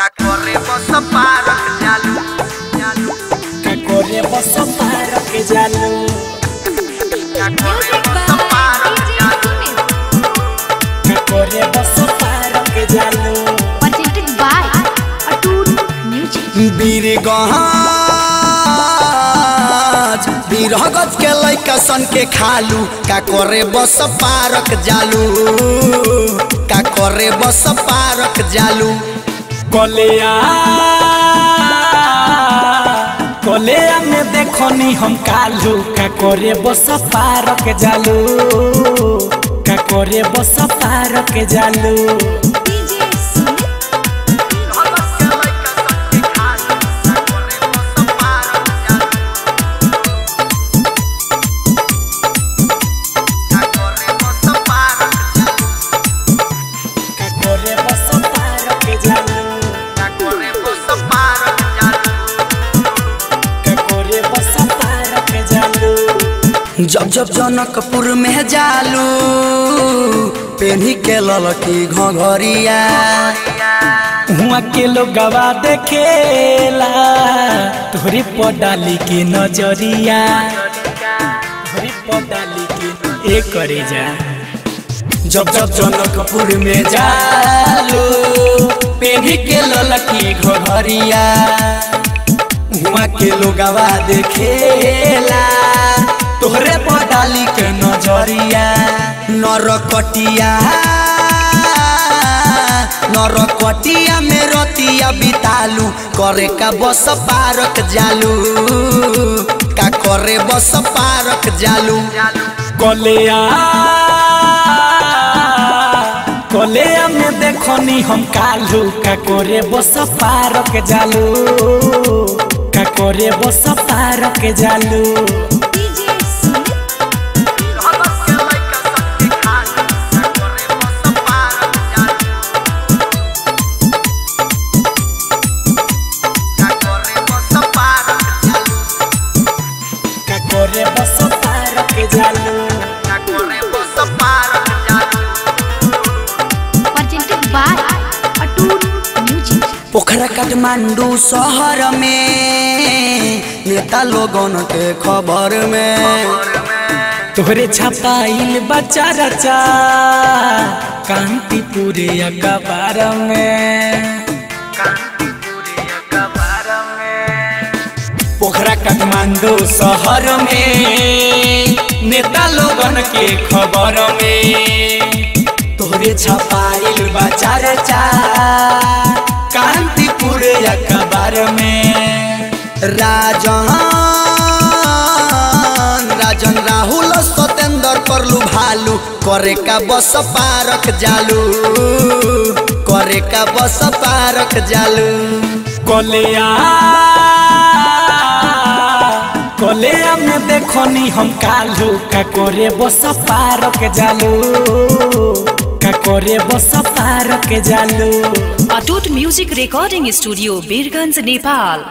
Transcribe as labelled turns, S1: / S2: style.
S1: का करे बस पारक जालू
S2: का करे बस पारक जालू
S1: का करे बस पारक जालू
S2: का करे बस पारक जालू
S3: presented by Atul Music।
S1: Birganj के लइका सन के खालू का करे बस पारक जालू का करे बस पारक जालू
S2: कोलेया में देखनी हम कालू का करे बस पारक जालू का करे बस पारक जालू
S1: जब जब जनकपुर में जालू पेन्ही के ललकी घघरिया
S2: हुआ के लोग गवा देखेला तोहरी पडाली के नजरिया तोहरी पडाली के ए करे जा
S1: जब जब जनकपुर में जालू पेन्ही के ललकी घघरिया हुआ के लोग गवा देखेला तोहरे पडाली के नजरिया नरकटिया में रतिया बितालू करे का बस पारक जालू का करे बस पारक जालू
S2: कोलेया में देखनी हम कालू का करे बस पारक जालू का करे बस पारक जालू
S3: presented by Atul Music।
S1: पोखरा काठमांडू शहर में नेता लोगन के खबर में
S2: तोहरे छपाइल बच्चा रचा कांतिपुर अखबार में
S1: पोखरा काठमांडू शहर में नेता लोगन के खबर में तोहरे छपाइल बच्चा रचा कांतिपुर अखबार में राजन राहुल सतेंद्र करलू भालू करे का बस पारक जालू करे का बस पारक जालू
S2: कोलेया में देखनी हम कालू का करे बस पारक जालू का करे बस पारक जालू।
S4: Atul Music Recording Studio, Birganj, Nepal।